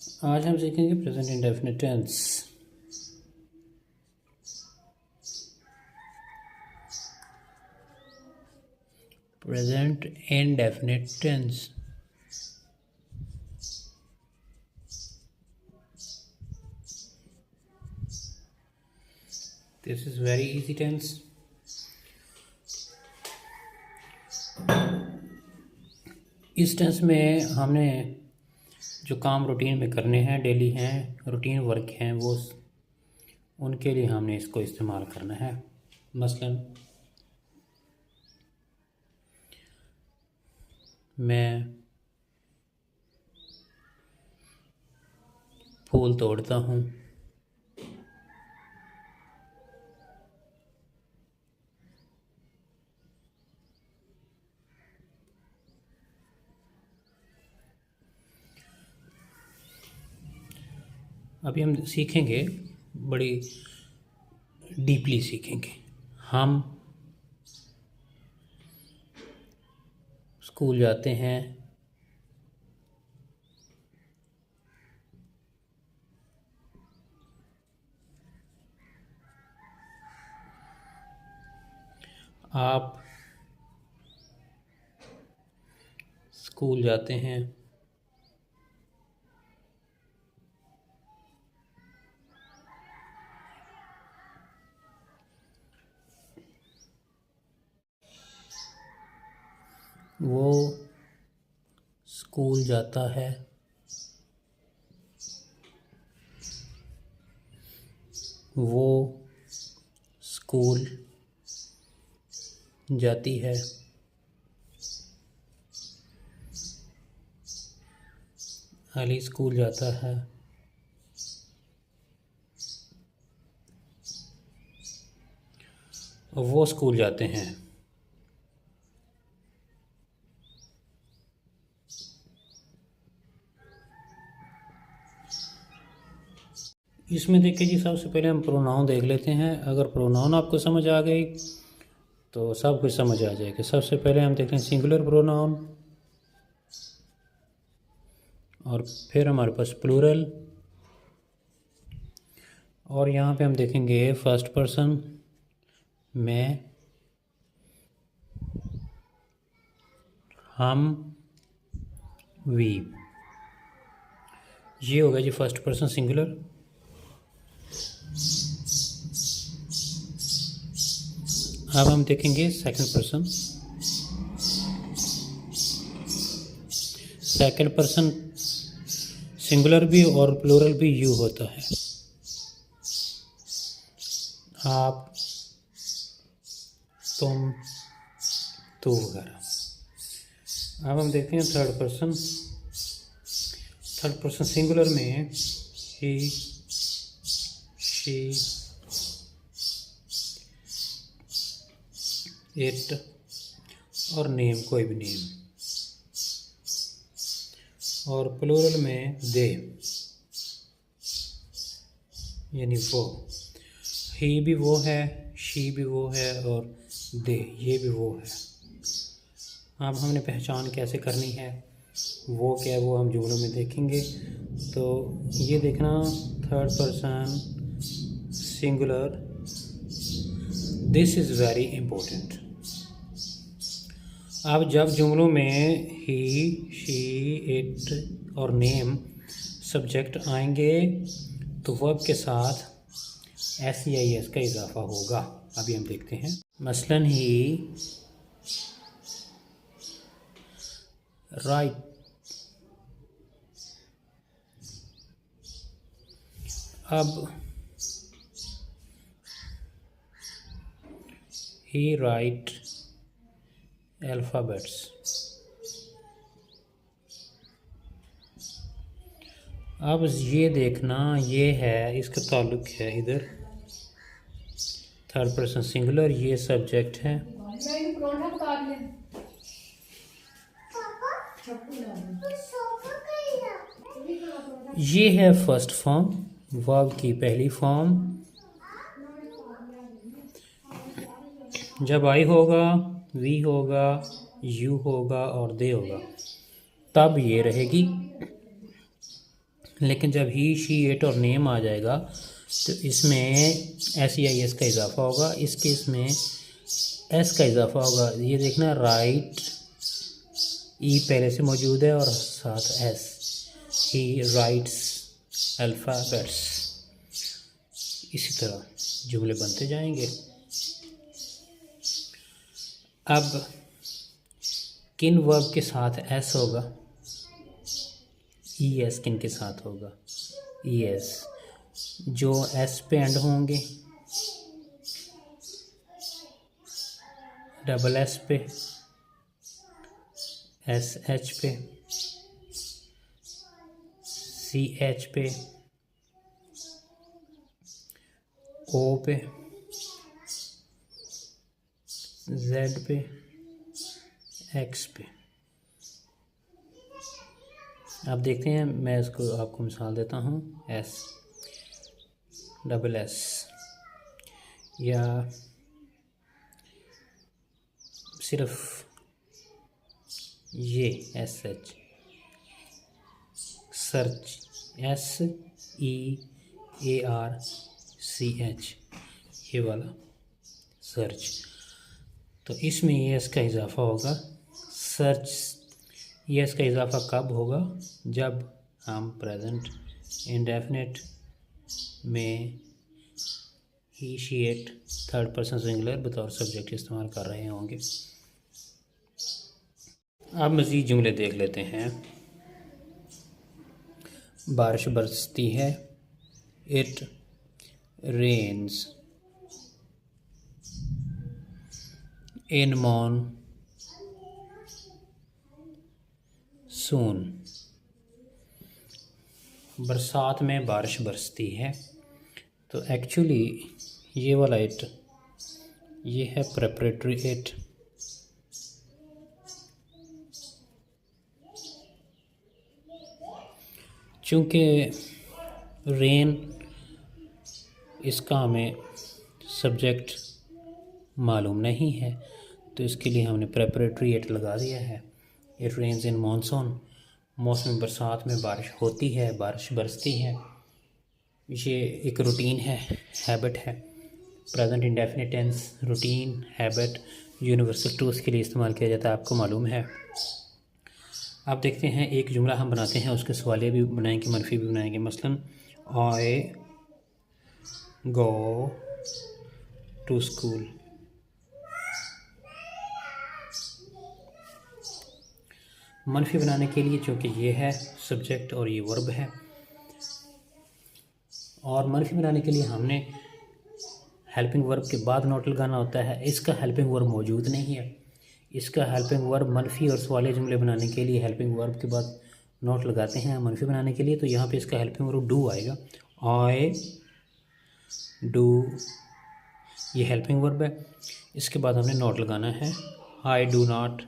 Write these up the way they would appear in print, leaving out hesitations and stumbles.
आज हम सीखेंगे present indefinite tense. Present indefinite tense. This is very easy tense. इस टेंस में हमने जो काम रूटीन में करने हैं, डेली हैं, रूटीन वर्क हैं, वो उनके लिए हमने इसको इस्तेमाल करना है। मसलन मैं फूल तोड़ता हूँ। अभी हम सीखेंगे, बड़ी डीपली सीखेंगे। हम स्कूल जाते हैं। आप स्कूल जाते हैं। वो स्कूल जाता है। वो स्कूल जाती है। अली स्कूल जाता है। वो स्कूल जाते हैं। इसमें देखिए जी, सबसे पहले हम प्रोनाउन देख लेते हैं। अगर प्रोनाउन आपको समझ आ गई तो सब कुछ समझ आ जाएगा। सबसे पहले हम देखते हैं सिंगुलर प्रोनाउन, और फिर हमारे पास प्लूरल, और यहाँ पे हम देखेंगे फर्स्ट पर्सन, मैं, हम, वी। ये हो गया जी फर्स्ट पर्सन सिंगुलर। अब हम देखेंगे second person. Second person singular भी और प्लूरल भी यू होता है। आप, तुम, तू वगैरह। अब हम देखते हैं third person. Third person singular में ही, शी, इट, और नेम, कोई भी नेम। और प्लूरल में दे, यानी वो। ही भी वो है, शी भी वो है, और दे ये भी वो है। अब हमने पहचान कैसे करनी है, वो क्या है, वो हम जुमलों में देखेंगे। तो ये देखना, third person singular, this is very important. अब जब जुमलों में ही, शी, इट और नेम सब्जेक्ट आएंगे तो वर्ब के साथ SEIS का इजाफा होगा। अभी हम देखते हैं। मसलन ही राइट, अब ही राइट अल्फ़ाबेट्स। अब ये देखना, ये है, इसका ताल्लुक है इधर, थर्ड पर्सन सिंगुलर, ये सब्जेक्ट है। ये है फर्स्ट फॉर्म, वर्ब की पहली फॉर्म। जब आई होगा, वी होगा, यू होगा और दे होगा, तब ये रहेगी लेकिन जब ही, शी, इट और नेम आ जाएगा तो इसमें SEIS का इजाफा होगा, इस केस में S का इजाफा होगा। ये देखना, राइट E पहले से मौजूद है और साथ S, ही राइट्स अल्फ़ाबेट्स। इसी तरह जुमले बनते जाएंगे। अब किन वर्ब के साथ S होगा? ES किन के साथ होगा? ES जो S पे एंड होंगे, डबल S पे, SH पे, CH पे, O पे, Z पे, X पे। आप देखते हैं, मैं इसको आपको मिसाल देता हूँ। S, डबल S, या सिर्फ ये SH, सर्च, SEARCH, ये वाला सर्च। तो इसमें ES का इजाफा होगा। सर्च ES का इजाफा कब होगा? जब हम प्रेजेंट इंडेफिनिट में he, she, it third person singular बतौर सब्जेक्ट इस्तेमाल कर रहे होंगे। अब मज़ीद जुमले देख लेते हैं। बारिश बरसती है, इट रेन्स इन मॉनसून। बरसात में बारिश बरसती है। तो एक्चुअली ये वाला इट, ये है प्रेपरेटरी इट। चूँकि रेन, इसका हमें सब्जेक्ट मालूम नहीं है, तो इसके लिए हमने प्रेपरेटरी इट लगा दिया है। इट रेन्स इन मानसून, मौसम बरसात में बारिश होती है, बारिश बरसती है। ये एक रूटीन है, हैबिट है। Present indefinite tense routine, habit, universal tools के लिए इस्तेमाल किया जाता है, आपको मालूम है। अब देखते हैं, एक जुमला हम बनाते हैं, उसके सवालिया भी बनाएंगे, मनफी भी बनाएंगे। मसलन, आई गो टू स्कूल। मनफी बनाने के लिए, चूँकि ये है सब्जेक्ट और ये वर्ब है, और मनफी बनाने के लिए हमने हेल्पिंग वर्ब के बाद नोट लगाना होता है। इसका हेल्पिंग वर्ब मौजूद नहीं है। इसका हेल्पिंग वर्ब मनफी और सवालिया जुमले बनाने के लिए हेल्पिंग वर्ब के बाद नोट लगाते हैं मनफी बनाने के लिए। तो यहाँ पे इसका हेल्पिंग वर्ब डू आएगा। आई डू, ये हेल्पिंग वर्ब है। इसके बाद हमने नोट लगाना है, I do not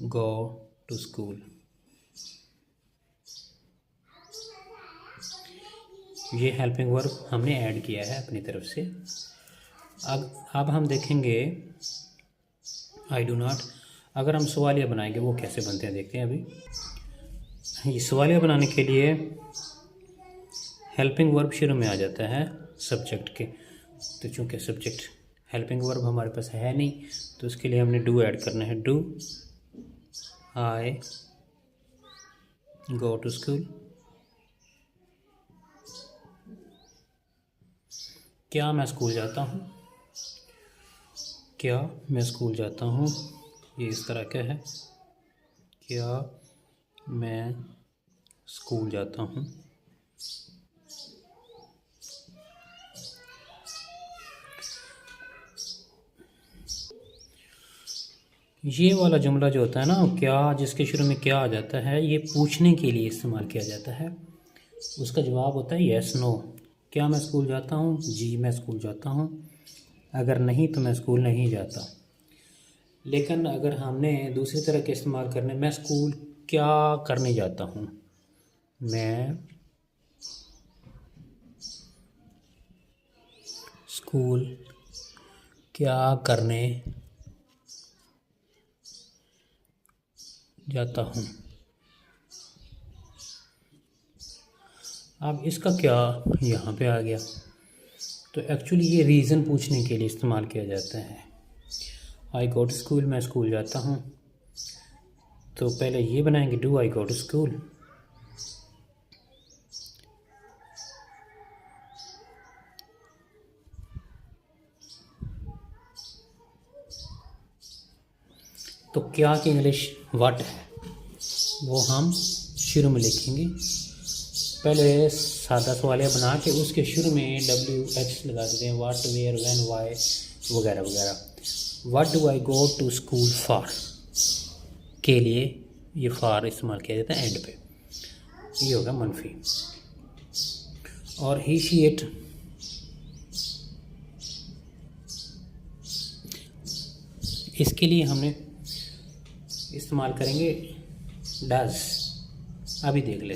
go to school. ये हेल्पिंग वर्ब हमने ऐड किया है अपनी तरफ से। अब हम देखेंगे आई डू नॉट। अगर हम सवालिया बनाएंगे वो कैसे बनते हैं देखते हैं। अभी ये सवालिया बनाने के लिए हेल्पिंग वर्ब शुरू में आ जाता है सब्जेक्ट के। तो चूँकि सब्जेक्ट हेल्पिंग वर्ब हमारे पास है नहीं, तो उसके लिए हमने डू ऐड करना है। Do I go to school. क्या मैं स्कूल जाता हूँ? क्या मैं स्कूल जाता हूँ, ये इस तरह का है। क्या मैं स्कूल जाता हूँ। ये वाला जुमला जो होता है ना, क्या, जिसके शुरू में क्या आ जाता है, ये पूछने के लिए इस्तेमाल किया जाता है। उसका जवाब होता है यस नो। क्या मैं स्कूल जाता हूँ? जी मैं स्कूल जाता हूँ। अगर नहीं तो मैं स्कूल नहीं जाता। लेकिन अगर हमने दूसरी तरह के इस्तेमाल करने, मैं स्कूल क्या करने जाता हूँ, मैं स्कूल क्या करने जाता हूँ। अब इसका क्या यहाँ पे आ गया, तो एक्चुअली ये रीज़न पूछने के लिए इस्तेमाल किया जाता है। आई गो टू स्कूल, मैं स्कूल जाता हूँ, तो पहले ये बनाएंगे do I go to school. तो क्या की इंग्लिश व्हाट है वो हम शुरू में लिखेंगे। पहले सादा सवालिया बना के उसके शुरू में WH लगा देते हैं, व्हाट, वेयर, व्हेन, व्हाई वगैरह वगैरह। What do I go to school for के लिए ये फॉर इस्तेमाल किया जाता है एंड पे, ये होगा मनफी। और ही शी इट, इसके लिए हमने इस्तेमाल करेंगे डज। अभी देख लेते हैं।